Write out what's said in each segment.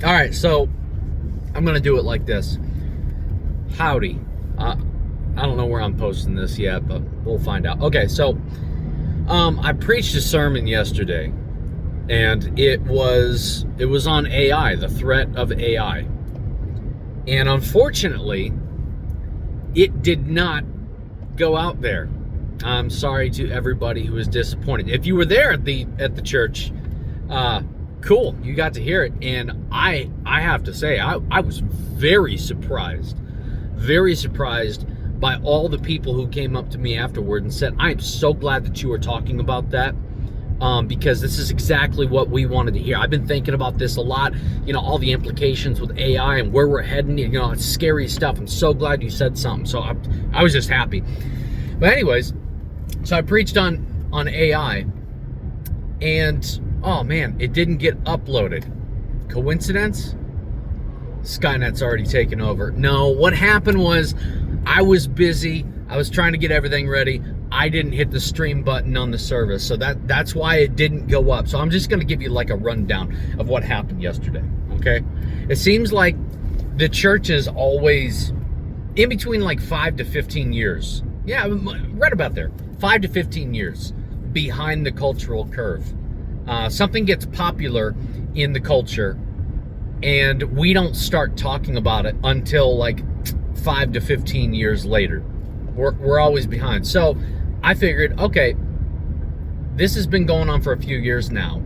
All right, so I'm going to do it like this. Howdy. I don't know where I'm posting this yet, but we'll find out. Okay, so I preached a sermon yesterday, and it was on AI, the threat of AI. And unfortunately, it did not go out there. I'm sorry to everybody who was disappointed. If you were there at the church, cool, you got to hear it. And I have to say, I was very surprised by all the people who came up to me afterward and said, I am so glad that you were talking about that, because this is exactly what we wanted to hear. I've been thinking about this a lot, all the implications with AI and where we're heading, it's scary stuff. I'm so glad you said something. So I was just happy. But anyways, so I preached on AI, and oh man, it didn't get uploaded. Coincidence? Skynet's already taken over. No, what happened was I was busy. I was trying to get everything ready. I didn't hit the stream button on the service, so that's why it didn't go up. So I'm just going to give you like a rundown of what happened yesterday, okay? It seems like the church is always in between like 5 to 15 years. Yeah, right about there. 5 to 15 years behind the cultural curve. Something gets popular in the culture, and we don't start talking about it until like 5 to 15 years later. We're always behind. So I figured, okay, this has been going on for a few years now.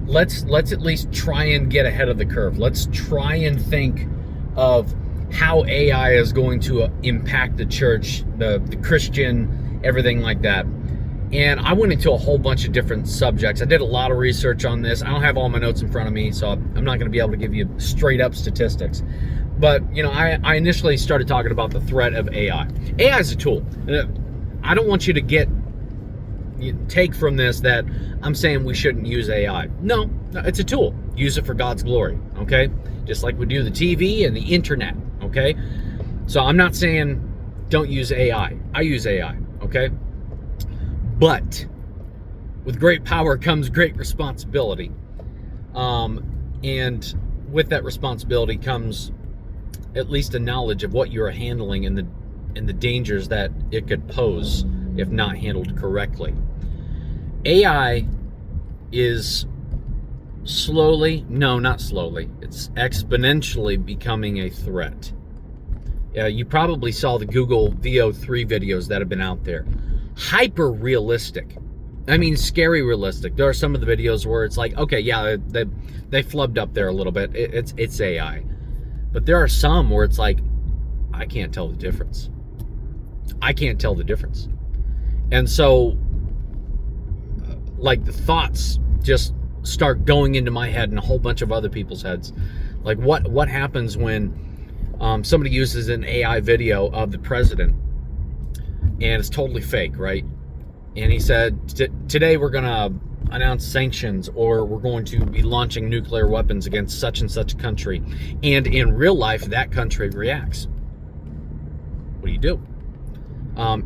Let's at least try and get ahead of the curve. Let's try and think of how AI is going to impact the church, the Christian, everything like that. And I went into a whole bunch of different subjects. I did a lot of research on this. I don't have all my notes in front of me, so I'm not going to be able to give you straight up statistics. But, I initially started talking about the threat of AI. AI is a tool. I don't want you to take from this that I'm saying we shouldn't use AI. No, it's a tool. Use it for God's glory, okay? Just like we do the TV and the internet, okay? So I'm not saying don't use AI. I use AI, okay? But with great power comes great responsibility. And with that responsibility comes at least a knowledge of what you're handling and the dangers that it could pose if not handled correctly. AI is it's exponentially becoming a threat. You probably saw the Google VO3 videos that have been out there. Hyper realistic. I mean, scary realistic. There are some of the videos where it's like, okay, yeah, they flubbed up there a little bit. It's AI. But there are some where it's like, I can't tell the difference. And so, like, the thoughts just start going into my head and a whole bunch of other people's heads. Like, what happens when somebody uses an AI video of the president and it's totally fake, right? And he said, today we're going to announce sanctions, or we're going to be launching nuclear weapons against such and such a country. And in real life, that country reacts. What do you do?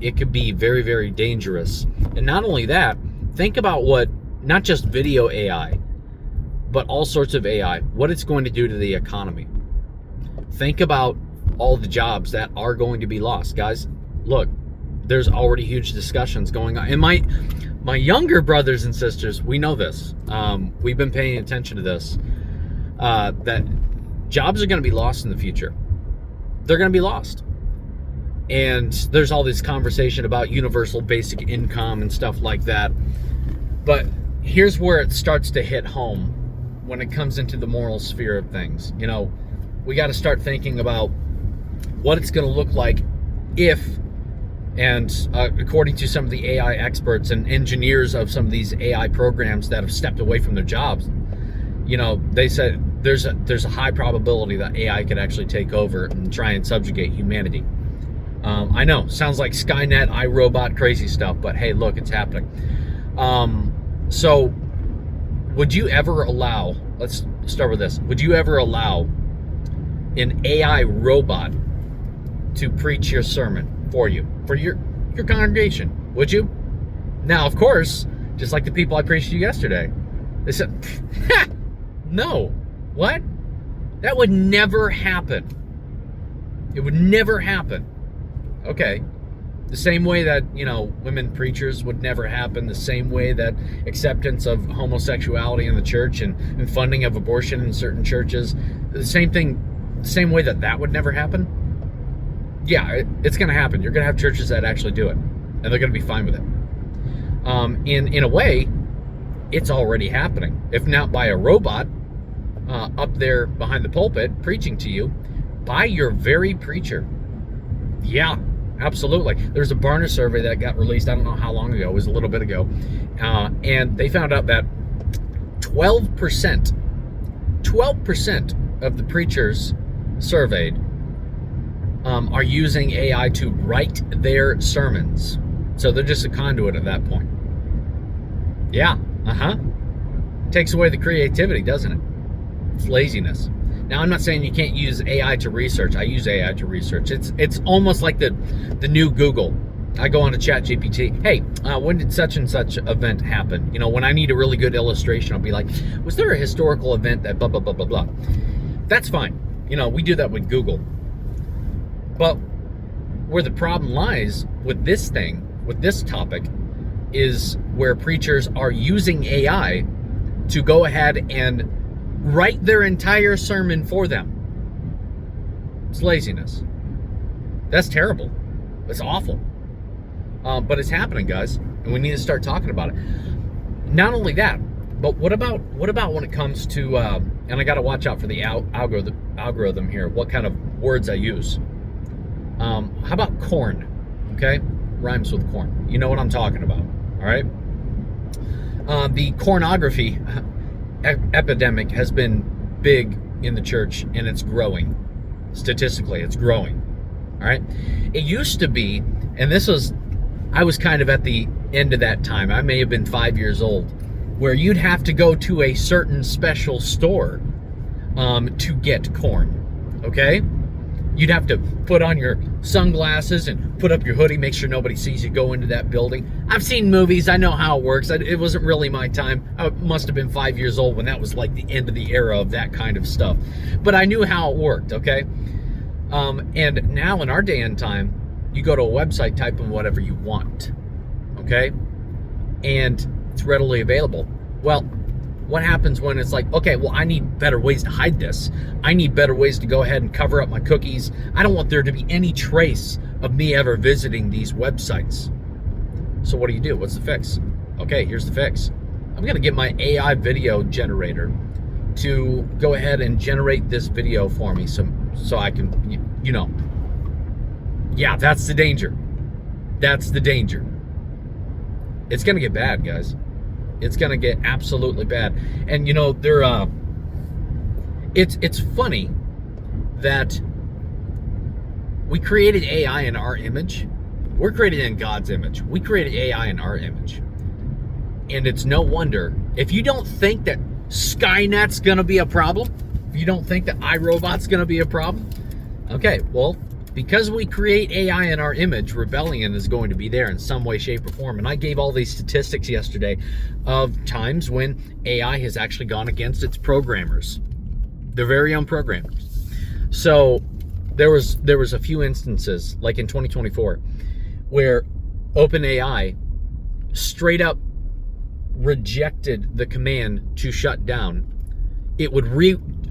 It could be very, very dangerous. And not only that, think about what, not just video AI, but all sorts of AI, what it's going to do to the economy. Think about all the jobs that are going to be lost. Guys, look, there's already huge discussions going on. And my younger brothers and sisters, we know this. We've been paying attention to this. That jobs are going to be lost in the future. They're going to be lost. And there's all this conversation about universal basic income and stuff like that. But here's where it starts to hit home when it comes into the moral sphere of things. We got to start thinking about what it's going to look like if, and according to some of the AI experts and engineers of some of these AI programs that have stepped away from their jobs, they said there's a high probability that AI could actually take over and try and subjugate humanity. I know, sounds like Skynet, iRobot, crazy stuff, but hey, look, it's happening. So would you ever allow, let's start with this, would you ever allow an AI robot to preach your sermon for you, for your congregation? Would you? Now, of course, just like the people I preached to yesterday, they said, no, What? That would never happen. It would never happen. Okay. The same way that, women preachers would never happen, the same way that acceptance of homosexuality in the church and funding of abortion in certain churches, the same way that would never happen. Yeah, it's going to happen. You're going to have churches that actually do it, and they're going to be fine with it. In a way, it's already happening. If not by a robot up there behind the pulpit preaching to you, by your very preacher. Yeah. Absolutely. There's a Barna survey that got released, I don't know how long ago, it was a little bit ago, and they found out that 12% of the preachers surveyed are using AI to write their sermons. So they're just a conduit at that point. Yeah, takes away the creativity, doesn't it? It's laziness. Now, I'm not saying you can't use AI to research. I use AI to research. It's almost like the new Google. I go on to ChatGPT. Hey, when did such and such event happen? When I need a really good illustration, I'll be like, was there a historical event that blah, blah, blah, blah, blah? That's fine. We do that with Google. But where the problem lies with this topic, is where preachers are using AI to go ahead and write their entire sermon for them. It's laziness. That's terrible. It's awful. But it's happening, guys, and we need to start talking about it. Not only that, but what about when it comes to and I got to watch out for the algorithm here, what kind of words I use. How about corn? Okay, rhymes with corn. You know what I'm talking about. All right. The pornography epidemic has been big in the church, and it's growing. Statistically, it's growing. All right. It used to be, and I was kind of at the end of that time. I may have been 5 years old, where you'd have to go to a certain special store to get corn. Okay. You'd have to put on your sunglasses and put up your hoodie, make sure nobody sees you go into that building. I've seen movies. I know how it works. It wasn't really my time. I must have been 5 years old when that was like the end of the era of that kind of stuff. But I knew how it worked, okay? And now in our day and time, you go to a website, type in whatever you want, okay? And it's readily available. Well, what happens when it's like, okay, well, I need better ways to hide this. I need better ways to go ahead and cover up my cookies. I don't want there to be any trace of me ever visiting these websites. So what do? What's the fix? Okay, here's the fix. I'm going to get my AI video generator to go ahead and generate this video for me so I can, yeah, that's the danger. That's the danger. It's going to get bad, guys. It's going to get absolutely bad. And, it's funny that we created AI in our image. We're created in God's image. We created AI in our image. And it's no wonder, if you don't think that Skynet's going to be a problem, if you don't think that iRobot's going to be a problem, okay, well, because we create AI in our image, rebellion is going to be there in some way, shape, or form. And I gave all these statistics yesterday of times when AI has actually gone against its programmers, their very own programmers. So there was a few instances, like in 2024, where OpenAI straight up rejected the command to shut down. It would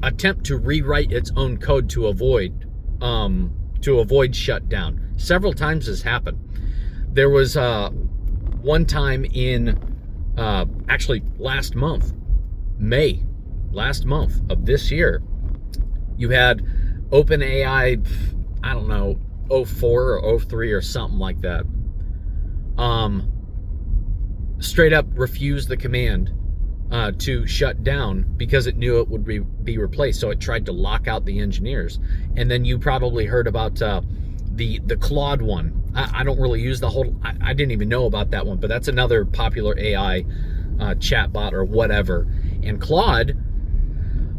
attempt to rewrite its own code to avoid shutdown. Several times this happened. There was one time in actually last month of this year, you had OpenAI, I don't know, 04 or 03 or something like that, straight up refused the command to shut down because it knew it would be replaced. So it tried to lock out the engineers. And then you probably heard about the Claude one. I don't really use the whole, I didn't even know about that one, but that's another popular AI chatbot or whatever. And Claude,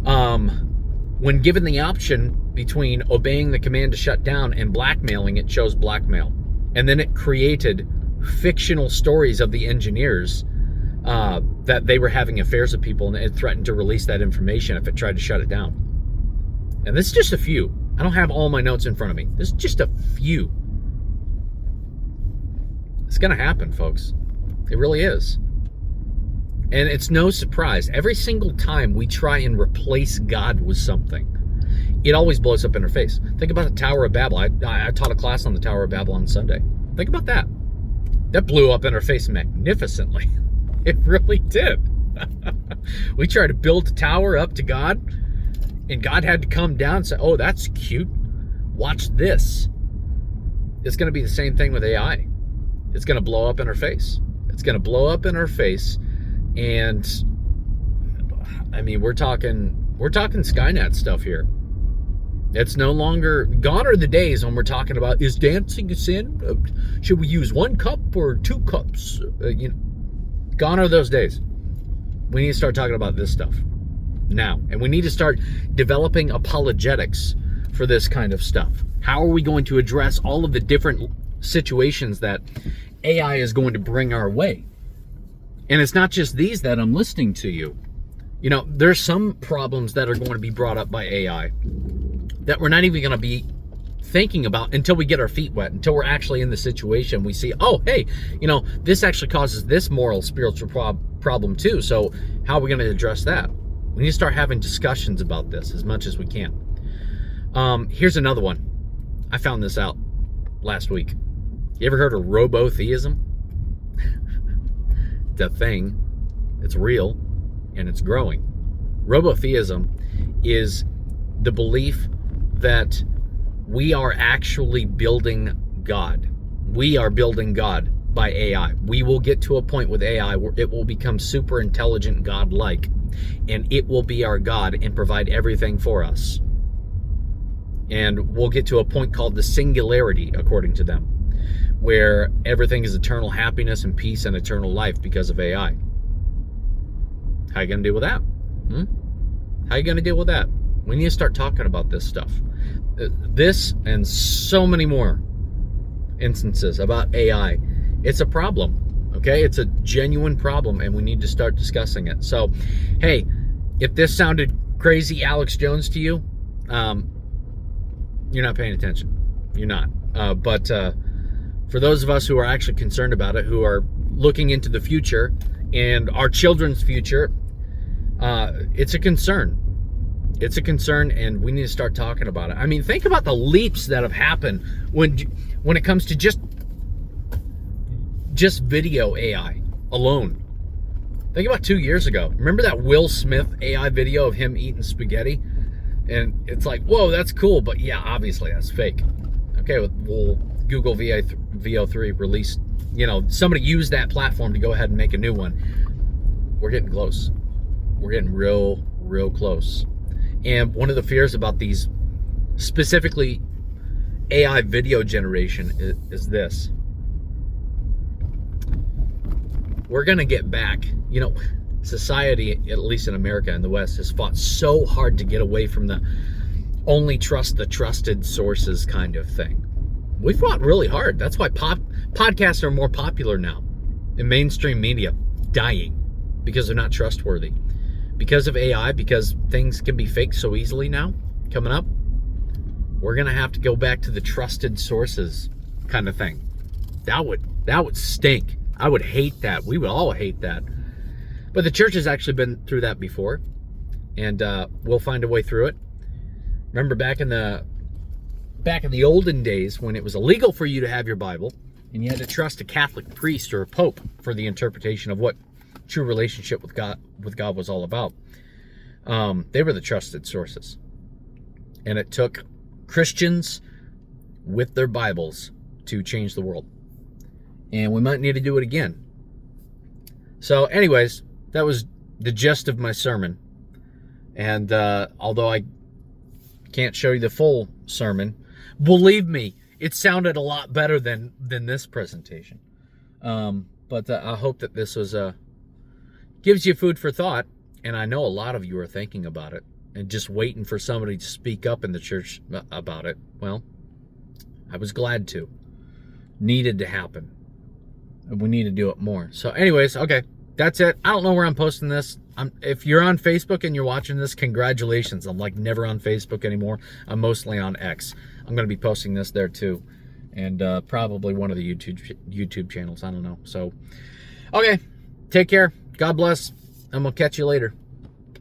when given the option between obeying the command to shut down and blackmailing, it chose blackmail. And then it created fictional stories of the engineers that they were having affairs with people, and it threatened to release that information if it tried to shut it down. And this is just a few. I don't have all my notes in front of me. This is just a few. It's going to happen, folks. It really is. And it's no surprise. Every single time we try and replace God with something, it always blows up in our face. Think about the Tower of Babel. I taught a class on the Tower of Babel on Sunday. Think about that. That blew up in our face magnificently. It really did. We tried to build a tower up to God, and God had to come down and say, oh, that's cute. Watch this. It's going to be the same thing with AI. It's going to blow up in our face. It's going to blow up in our face. And I mean, we're talking Skynet stuff here. It's no longer, gone are the days when we're talking about, is dancing a sin? Should we use 1 cup or 2 cups? Gone are those days. We need to start talking about this stuff now. And we need to start developing apologetics for this kind of stuff. How are we going to address all of the different situations that AI is going to bring our way? And it's not just these that I'm listing to you. You know, there's some problems that are going to be brought up by AI that we're not even going to be thinking about until we get our feet wet, until we're actually in the situation. We see, oh, hey, you know, this actually causes this moral, spiritual problem too. So how are we going to address that? We need to start having discussions about this as much as we can. Here's another one. I found this out last week. You ever heard of robo-theism? It's a thing. It's real, and it's growing. Robo-theism is the belief that we are actually building God. We are building God by AI. We will get to a point with AI where it will become super intelligent, God-like, and it will be our God and provide everything for us. And we'll get to a point called the singularity, according to them, where everything is eternal happiness and peace and eternal life because of AI. How are you going to deal with that? How are you going to deal with that? We need to start talking about this stuff. This and so many more instances about AI. It's a problem, okay? It's a genuine problem, and we need to start discussing it. So, hey, if this sounded crazy Alex Jones to you, you're not paying attention. You're not. But for those of us who are actually concerned about it, who are looking into the future and our children's future, it's a concern. It's a concern, and we need to start talking about it. I mean, think about the leaps that have happened when it comes to just video AI alone. Think about 2 years ago. Remember that Will Smith AI video of him eating spaghetti? And it's like, whoa, that's cool, but yeah, obviously that's fake. Okay, well, Google VO3 released, you know, somebody used that platform to go ahead and make a new one. We're getting close. We're getting real close. And one of the fears about these, specifically AI video generation, is this. We're going to get back. You know, society, at least in America and the West, has fought so hard to get away from the only trust the trusted sources kind of thing. We fought really hard. That's why podcasts are more popular now in mainstream media, dying because they're not trustworthy. Because of AI, because things can be faked so easily now, coming up, we're going to have to go back to the trusted sources kind of thing. That would stink. I would hate that. We would all hate that. But the church has actually been through that before, and we'll find a way through it. Remember back in the olden days when it was illegal for you to have your Bible, and you had to trust a Catholic priest or a pope for the interpretation of what true relationship with God was all about. They were the trusted sources. And it took Christians with their Bibles to change the world. And we might need to do it again. So anyways, that was the gist of my sermon. And although I can't show you the full sermon, believe me, it sounded a lot better than this presentation. But I hope that this was gives you food for thought, and I know a lot of you are thinking about it and just waiting for somebody to speak up in the church about it. Well, I was glad to. Needed to happen. And we need to do it more. So anyways, okay. that's it. I don't know where I'm posting this. If you're on Facebook and you're watching this, congratulations. I'm like never on Facebook anymore. I'm mostly on X. I'm going to be posting this there too. And probably one of the YouTube channels. I don't know. So, okay. Take care. God bless. I'm going to catch you later.